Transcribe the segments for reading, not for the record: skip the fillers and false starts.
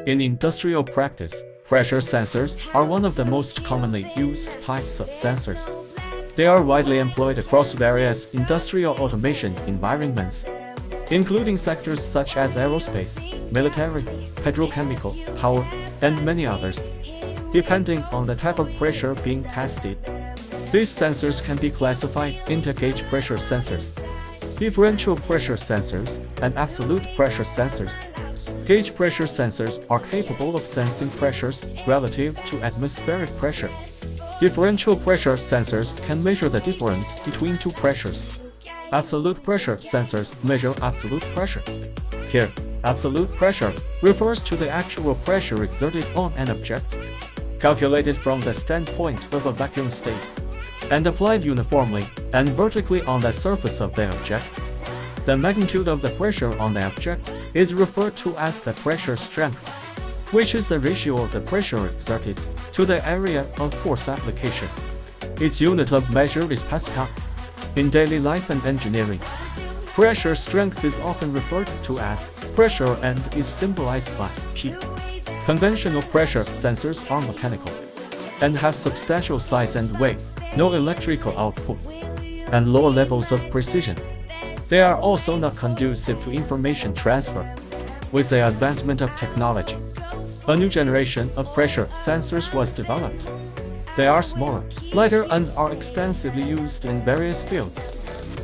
In industrial practice, pressure sensors are one of the most commonly used types of sensors. They are widely employed across various industrial automation environments, including sectors such as aerospace, military, petrochemical, power, and many others. Depending on the type of pressure being tested, these sensors can be classified into gauge pressure sensors, differential pressure sensors, and absolute pressure sensors. Gauge pressure sensors are capable of sensing pressures relative to atmospheric pressure. Differential pressure sensors can measure the difference between two pressures. Absolute pressure sensors measure absolute pressure. Here, absolute pressure refers to the actual pressure exerted on an object, calculated from the standpoint of a vacuum state, and applied uniformly and vertically on the surface of the object. The magnitude of the pressure on the object is referred to as the pressure strength, which is the ratio of the pressure exerted to the area of force application. Its unit of measure is Pascal. In daily life and engineering, pressure strength is often referred to as pressure and is symbolized by P. Conventional pressure sensors are mechanical and have substantial size and weight, no electrical output, and low levels of precision. They are also not conducive to information transfer. With the advancement of technology, a new generation of pressure sensors was developed. They are smaller, lighter, and are extensively used in various fields.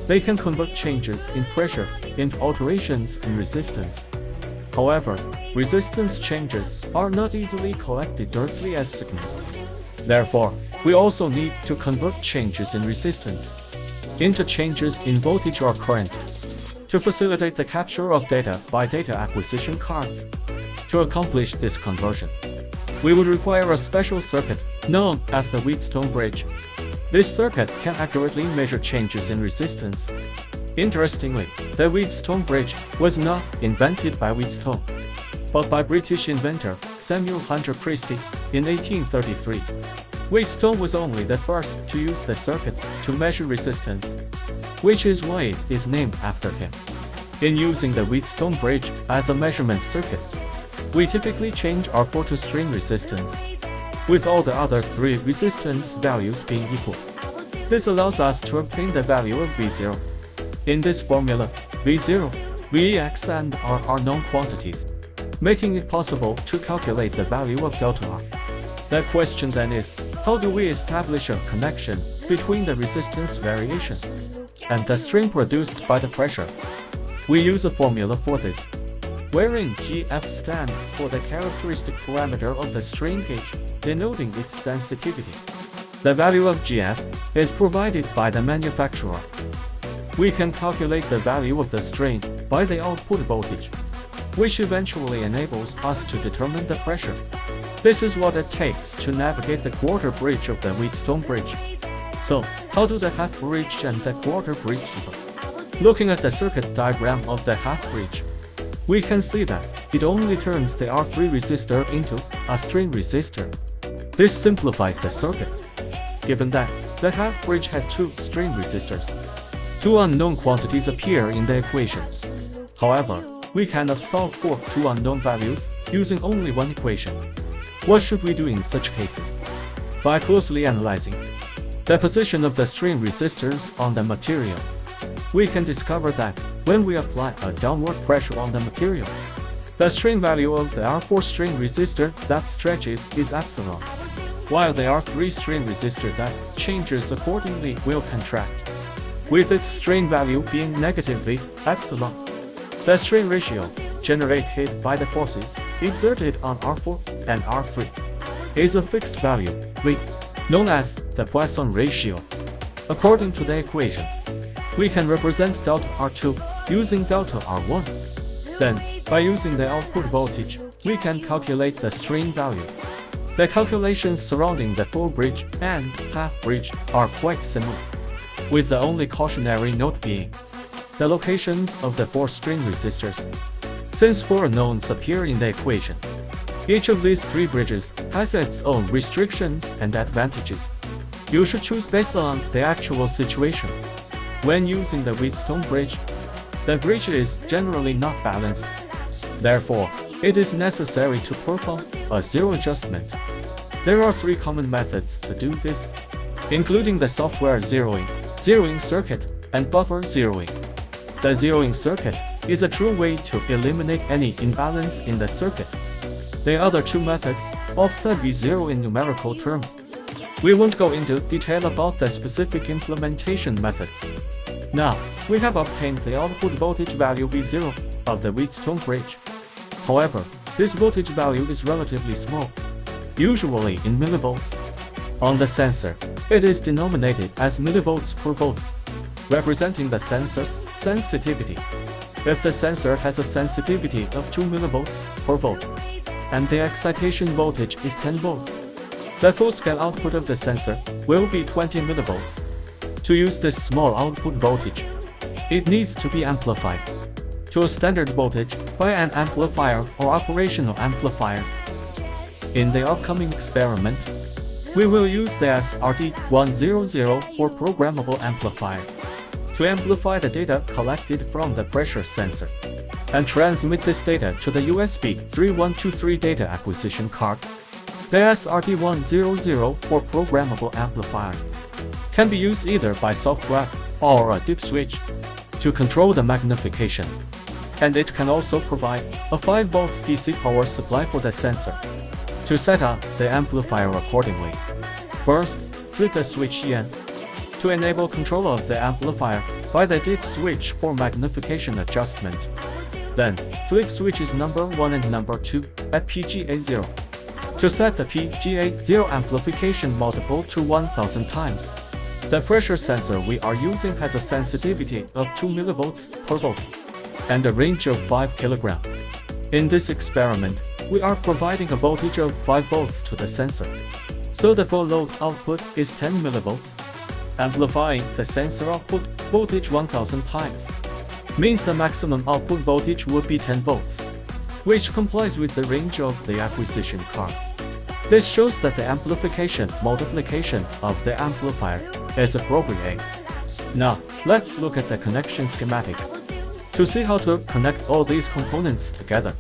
They can convert changes in pressure into alterations in resistance. However, resistance changes are not easily collected directly as signals. Therefore, we also need to convert changes in resistance into changes in voltage or current to facilitate the capture of data by data acquisition cards. To accomplish this conversion, we would require a special circuit known as the Wheatstone bridge. This circuit can accurately measure changes in resistance. Interestingly, the Wheatstone bridge was not invented by Wheatstone, but by British inventor Samuel Hunter Christie in 1833. Wheatstone was only the first to use the circuit to measure resistance, which is why it is named after him. In using the Wheatstone bridge as a measurement circuit, we typically change our photo-string resistance, with all the other three resistance values being equal. This allows us to obtain the value of V0. In this formula, V0, Vx, and R are known quantities, making it possible to calculate the value of delta R. The question then is, how do we establish a connection between the resistance variation and the strain produced by the pressure? We use a formula for this, wherein GF stands for the characteristic parameter of the strain gauge, denoting its sensitivity. The value of GF is provided by the manufacturer. We can calculate the value of the strain by the output voltage, which eventually enables us to determine the pressure. This is what it takes to navigate the quarter bridge of the Wheatstone bridge. So, how do the half bridge and the quarter bridge differ? Looking at the circuit diagram of the half bridge, we can see that it only turns the R3 resistor into a strain resistor. This simplifies the circuit, given that the half bridge has two strain resistors. Two unknown quantities appear in the equation. However, we cannot solve for two unknown values using only one equation. What should we do in such cases? By closely analyzing the position of the strain resistors on the material, we can discover that when we apply a downward pressure on the material, the strain value of the R4 strain resistor that stretches is epsilon, while the R3 strain resistor that changes accordingly will contract, with its strain value being negatively epsilon. The strain ratio generated by the forces exerted on R4 and R3 is a fixed value, V, known as the Poisson ratio. According to the equation, we can represent delta R2 using delta R1. Then, by using the output voltage, we can calculate the strain value. The calculations surrounding the full bridge and half bridge are quite similar, with the only cautionary note being the locations of the four strain resistors. Since four unknowns appear in the equation, each of these three bridges has its own restrictions and advantages. You should choose based on the actual situation. When using the Wheatstone bridge, the bridge is generally not balanced. Therefore, it is necessary to perform a zero adjustment. There are three common methods to do this, including the software zeroing circuit, and buffer zeroing. The zeroing circuit is a true way to eliminate any imbalance in the circuit. The other two methods offset V0 in numerical terms. We won't go into detail about the specific implementation methods. Now, we have obtained the output voltage value V0 of the Wheatstone bridge. However, this voltage value is relatively small, usually in millivolts. On the sensor, it is denominated as millivolts per volt, representing the sensor's sensitivity. If the sensor has a sensitivity of 2 millivolts per volt, and the excitation voltage is 10 volts, the full-scale output of the sensor will be 20 millivolts. To use this small output voltage, it needs to be amplified to a standard voltage by an amplifier or operational amplifier. In the upcoming experiment, we will use the SRT100 for programmable amplifier to amplify the data collected from the pressure sensor and transmit this data to the USB 3123 data acquisition card. The SRT100 for programmable amplifier can be used either by software or a dip switch to control the magnification, and it can also provide a 5 volts DC power supply for the sensor to set up the amplifier accordingly. First, flip the switch EN to enable control of the amplifier by the dip switch for magnification adjustment. Then, flip switches number 1 and number 2 at PGA0 to set the PGA0 amplification multiple to 1000 times. The pressure sensor we are using has a sensitivity of 2 millivolts per volt and a range of 5 kg. In this experiment, we are providing a voltage of 5 volts to the sensor, so the full load output is 10 millivolts. Amplifying the sensor output voltage 1000 times means the maximum output voltage would be 10 volts, which complies with the range of the acquisition card. This shows that the amplification multiplication of the amplifier is appropriate. Now, let's look at the connection schematic to see how to connect all these components together.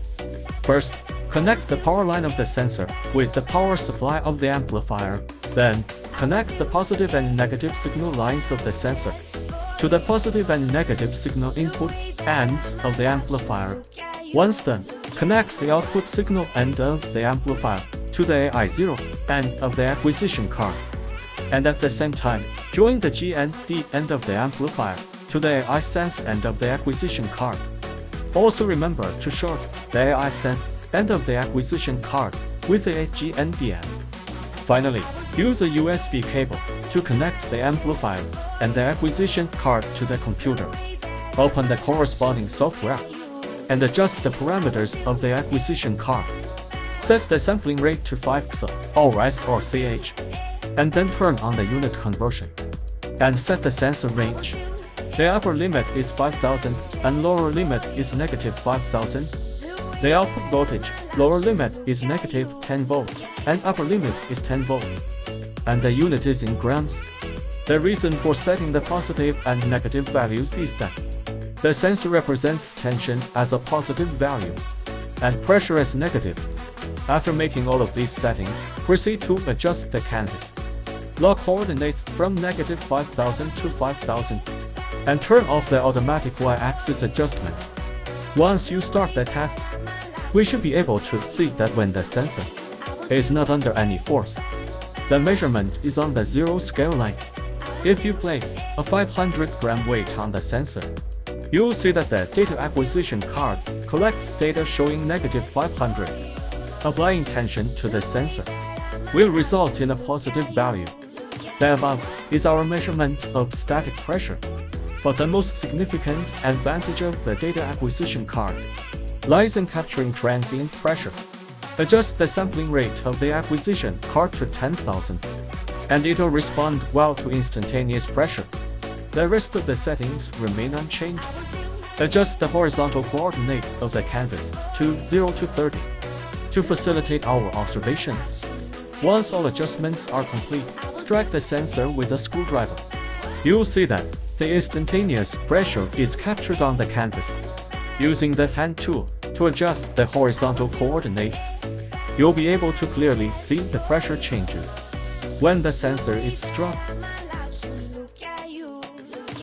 First, connect the power line of the sensor with the power supply of the amplifier. Then, connect the positive and negative signal lines of the sensor to the positive and negative signal input ends of the amplifier. Once done, connect the output signal end of the amplifier to the AI0 end of the acquisition card. And at the same time, join the GND end of the amplifier to the AI sense end of the acquisition card. Also remember to short the AI sense end of the acquisition card with the GND end. Finally, use a USB cable to connect the amplifier and the acquisition card to the computer. Open the corresponding software and adjust the parameters of the acquisition card. Set the sampling rate to 5 XL or S or CH, and then turn on the unit conversion and set the sensor range. The upper limit is 5000 and lower limit is negative 5000. The output voltage, lower limit is negative 10 volts and upper limit is 10 volts. And the unit is in grams. The reason for setting the positive and negative values is that the sensor represents tension as a positive value and pressure as negative. After making all of these settings, proceed to adjust the canvas. Lock coordinates from negative 5000 to 5000 and turn off the automatic Y-axis adjustment. Once you start the test, we should be able to see that when the sensor is not under any force, the measurement is on the zero scale line. If you place a 500-gram weight on the sensor, you will see that the data acquisition card collects data showing negative 500. Applying tension to the sensor will result in a positive value. The above is our measurement of static pressure. But the most significant advantage of the data acquisition card lies in capturing transient pressure. Adjust the sampling rate of the acquisition card to 10,000, and it will respond well to instantaneous pressure. The rest of the settings remain unchanged. Adjust the horizontal coordinate of the canvas to 0 to 30 to facilitate our observations. Once all adjustments are complete, strike the sensor with a screwdriver. You will see that the instantaneous pressure is captured on the canvas. Using the hand tool, To adjust the horizontal coordinates, you'll be able to clearly see the pressure changes when the sensor is struck.